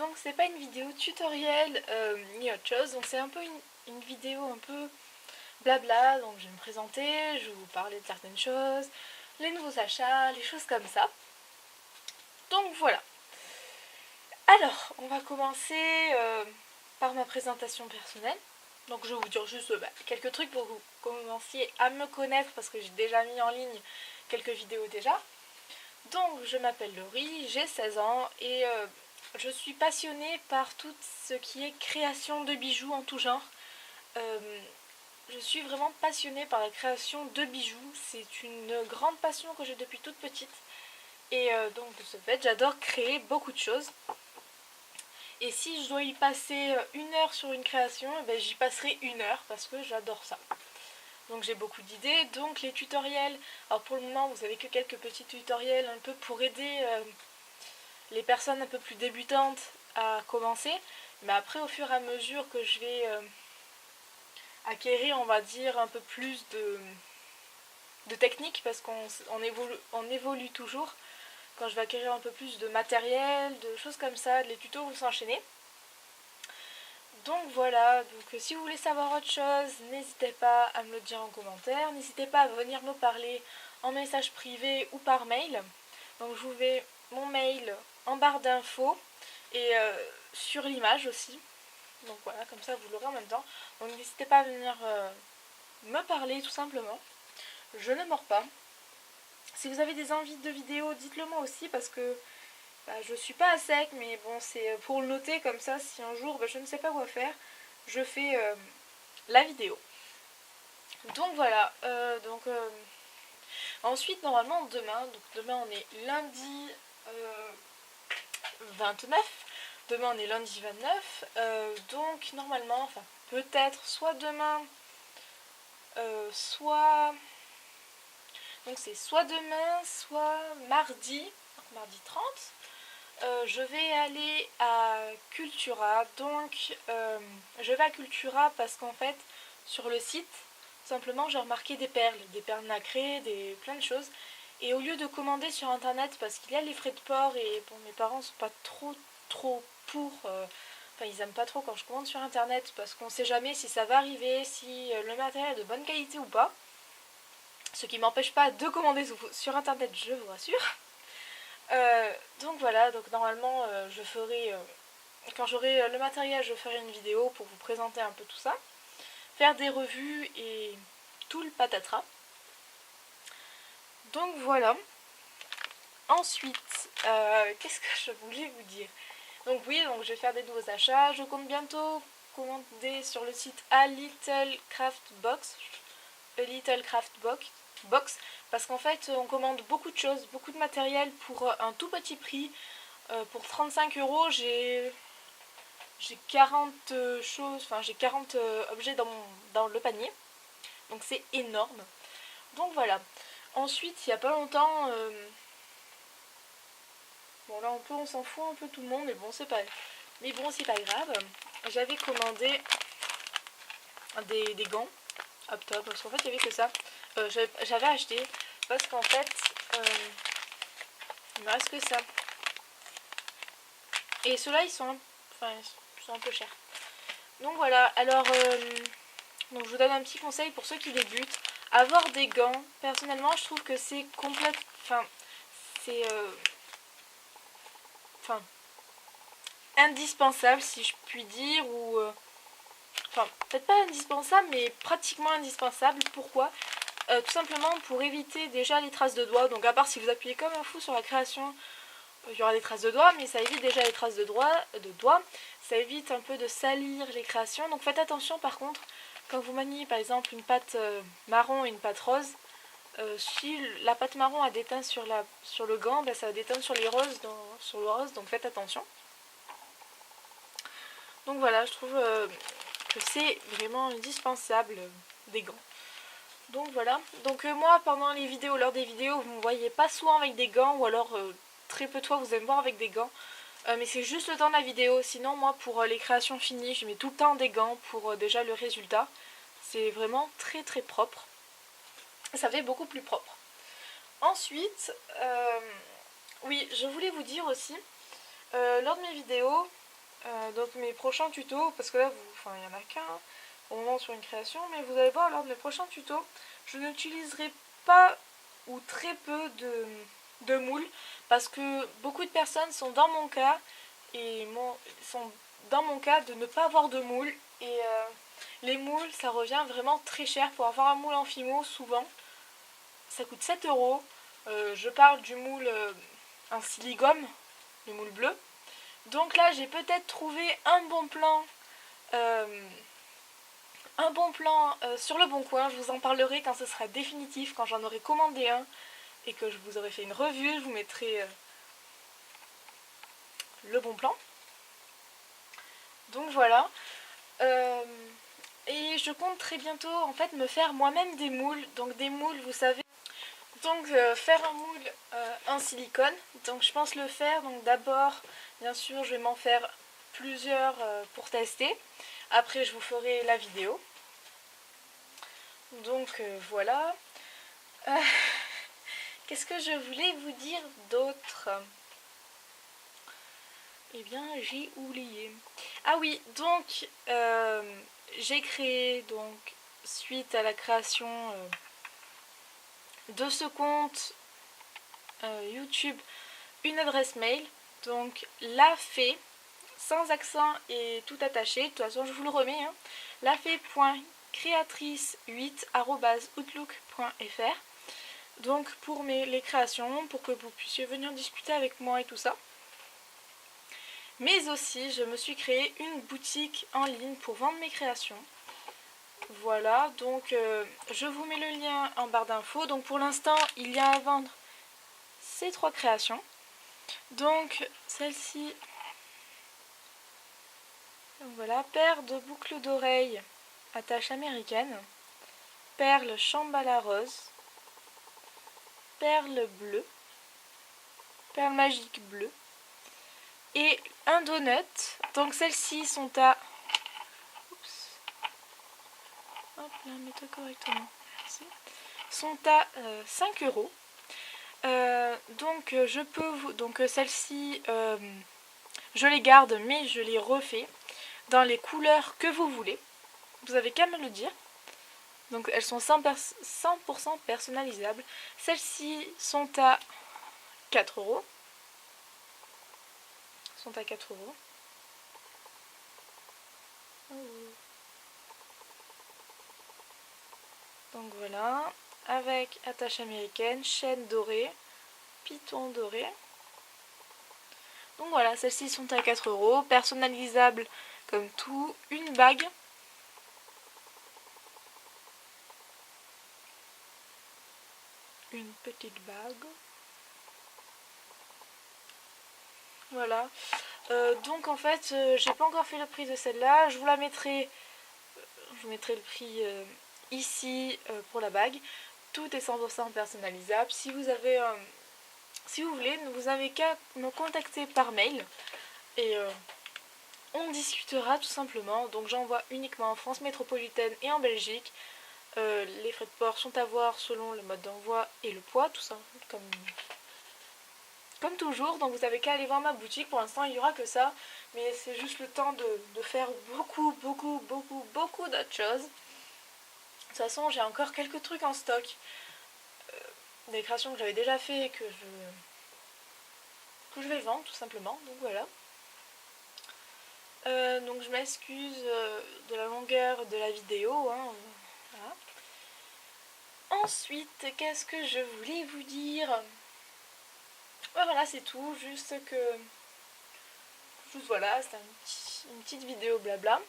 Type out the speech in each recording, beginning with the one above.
donc c'est pas une vidéo tutoriel ni autre chose, donc c'est un peu une vidéo un peu blabla, donc je vais me présenter, je vais vous parler de certaines choses, les nouveaux achats, les choses comme ça. Donc voilà. Alors, on va commencer par ma présentation personnelle. Donc je vais vous dire juste quelques trucs pour que vous commenciez à me connaître parce que j'ai déjà mis en ligne quelques vidéos déjà. Donc je m'appelle Laurie, j'ai 16 ans et je suis passionnée par tout ce qui est création de bijoux en tout genre. Je suis vraiment passionnée par la création de bijoux, c'est une grande passion que j'ai depuis toute petite. Et donc de ce fait, j'adore créer beaucoup de choses. Et si je dois y passer 1 heure sur une création, j'y passerai 1 heure parce que j'adore ça. Donc j'ai beaucoup d'idées, donc les tutoriels, alors pour le moment vous avez que quelques petits tutoriels un peu pour aider les personnes un peu plus débutantes à commencer, mais après au fur et à mesure que je vais acquérir on va dire un peu plus de technique parce qu'on évolue toujours, quand je vais acquérir un peu plus de matériel, de choses comme ça, les tutos vont s'enchaîner. Donc voilà, donc si vous voulez savoir autre chose, n'hésitez pas à me le dire en commentaire, n'hésitez pas à venir me parler en message privé ou par mail. Donc je vous mets mon mail en barre d'infos et sur l'image aussi. Donc voilà, comme ça vous l'aurez en même temps. Donc n'hésitez pas à venir me parler tout simplement. Je ne mords pas. Si vous avez des envies de vidéos, dites-le moi aussi parce que je suis pas à sec, mais bon, c'est pour le noter comme ça, si un jour je ne sais pas quoi faire, je fais la vidéo. Donc voilà, ensuite normalement demain on est lundi 29, demain on est lundi 29, donc normalement, enfin peut-être soit demain, donc c'est soit demain, soit mardi, mardi 30. Je vais aller à Cultura, donc je vais à Cultura parce qu'en fait sur le site simplement j'ai remarqué des perles nacrées, plein de choses, et au lieu de commander sur internet parce qu'il y a les frais de port et bon mes parents sont pas trop pour, enfin ils aiment pas trop quand je commande sur internet parce qu'on sait jamais si ça va arriver, si le matériel est de bonne qualité ou pas, ce qui m'empêche pas de commander sur internet, je vous rassure. Donc voilà, donc normalement je ferai, quand j'aurai le matériel, je ferai une vidéo pour vous présenter un peu tout ça, faire des revues et tout le patatras. Donc voilà. Ensuite, qu'est-ce que je voulais vous dire? Donc oui, donc je vais faire des nouveaux achats, je compte bientôt commander sur le site A Little Craft Box, parce qu'en fait on commande beaucoup de choses, beaucoup de matériel pour un tout petit prix. Pour 35 € j'ai 40 choses, enfin j'ai 40 objets dans le panier, donc c'est énorme. Donc voilà. Ensuite, il n'y a pas longtemps, bon là on s'en fout un peu tout le monde, mais bon c'est pas grave. J'avais commandé des gants Hop top, parce qu'en fait il n'y avait que ça. J'avais acheté parce qu'en fait il me reste que ça. Et ceux-là ils sont un peu chers. Donc voilà, alors donc je vous donne un petit conseil pour ceux qui débutent. Avoir des gants, personnellement je trouve que c'est indispensable si je puis dire, ou peut-être pas indispensable mais pratiquement indispensable. Pourquoi? Tout simplement pour éviter déjà les traces de doigts. Donc à part si vous appuyez comme un fou sur la création, il y aura des traces de doigts, mais ça évite déjà les traces de doigts. Ça évite un peu de salir les créations. Donc faites attention par contre, quand vous maniez par exemple une pâte marron et une pâte rose, si la pâte marron a des teintes sur le gant, ça a des teintes sur le rose, donc faites attention. Donc voilà, je trouve que c'est vraiment indispensable des gants. Donc voilà, donc moi pendant les vidéos, lors des vidéos, vous ne me voyez pas souvent avec des gants, ou alors très peu de fois vous allez me voir avec des gants. Mais c'est juste le temps de la vidéo, sinon moi pour les créations finies, je mets tout le temps des gants pour déjà le résultat. C'est vraiment très très propre. Ça fait beaucoup plus propre. Ensuite, oui, je voulais vous dire aussi, lors de mes vidéos, donc mes prochains tutos, parce que là, il n'y en a qu'un au moment sur une création, mais vous allez voir lors de mes prochains tutos, je n'utiliserai pas ou très peu de moules, parce que beaucoup de personnes sont dans mon cas, sont dans mon cas de ne pas avoir de moules, et les moules, ça revient vraiment très cher. Pour avoir un moule en Fimo, souvent, ça coûte 7 euros. Je parle du moule en silicone, le moule bleu. Donc là, j'ai peut-être trouvé un bon plan sur le bon coin. Je vous en parlerai quand ce sera définitif, quand j'en aurai commandé un et que je vous aurai fait une revue. Je vous mettrai le bon plan. Donc voilà. Et je compte très bientôt en fait me faire moi-même des moules. Donc des moules, vous savez. Donc faire un moule en silicone. Donc je pense le faire. Donc d'abord, bien sûr, je vais m'en faire plusieurs pour tester. Après, je vous ferai la vidéo. Donc voilà. Qu'est-ce que je voulais vous dire d'autre? Eh bien, j'ai oublié. Ah oui, donc j'ai créé, donc suite à la création de ce compte YouTube, une adresse mail. Donc la fée, sans accent et tout attaché. De toute façon, je vous le remets. Hein. lafée.créatrice8@outlook.fr. Donc pour les créations, pour que vous puissiez venir discuter avec moi et tout ça. Mais aussi, je me suis créé une boutique en ligne pour vendre mes créations. Voilà, donc je vous mets le lien en barre d'infos. Donc pour l'instant, il y a à vendre ces 3 créations. Donc celle-ci, voilà, paire de boucles d'oreilles à tache américaine, perle chambala rose, perle bleue, perle magique bleue et un donut. Donc celles-ci sont à... Oups. Hop là, mets-toi correctement. Merci. Sont à 5 euros. Donc je peux vous... Donc celles-ci, je les garde, mais je les refais dans les couleurs que vous voulez. Vous avez qu'à me le dire. Donc elles sont 100% personnalisables. Celles-ci sont à 4 euros. Sont à 4 euros. Donc voilà, avec attache américaine, chaîne dorée, piton doré. Donc voilà, celles-ci sont à 4 euros, personnalisables comme tout, une bague. Une petite bague. Voilà. Donc en fait, j'ai pas encore fait le prix de celle-là. Je vous mettrai le prix ici pour la bague. Tout est 100% personnalisable. Si vous voulez, vous n'avez qu'à me contacter par mail et on discutera tout simplement. Donc j'envoie uniquement en France métropolitaine et en Belgique. Les frais de port sont à voir selon le mode d'envoi et le poids, tout ça, comme toujours. Donc vous avez qu'à aller voir ma boutique. Pour l'instant, il n'y aura que ça, mais c'est juste le temps de faire beaucoup d'autres choses. De toute façon, j'ai encore quelques trucs en stock, des créations que j'avais déjà fait et que je vais vendre tout simplement. Donc voilà. Donc je m'excuse de la longueur de la vidéo. Hein, voilà. Ensuite, qu'est-ce que je voulais vous dire? Voilà, c'est tout. Juste voilà, c'était une petite vidéo blabla.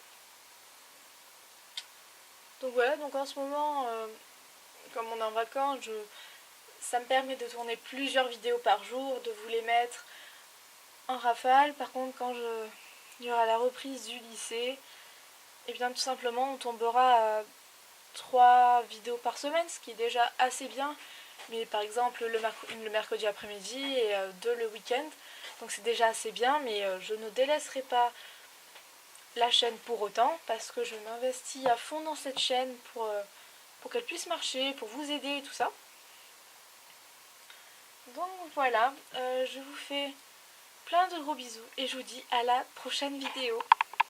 Donc voilà, donc en ce moment, comme on est en vacances, ça me permet de tourner plusieurs vidéos par jour, de vous les mettre en rafale. Par contre, quand il y aura la reprise du lycée, et bien tout simplement on tombera à 3 vidéos par semaine, ce qui est déjà assez bien. Mais par exemple le mercredi après-midi et 2 le week-end. Donc c'est déjà assez bien, mais je ne délaisserai pas la chaîne pour autant, parce que je m'investis à fond dans cette chaîne pour qu'elle puisse marcher, pour vous aider et tout ça. Donc voilà, je vous fais plein de gros bisous et je vous dis à la prochaine vidéo.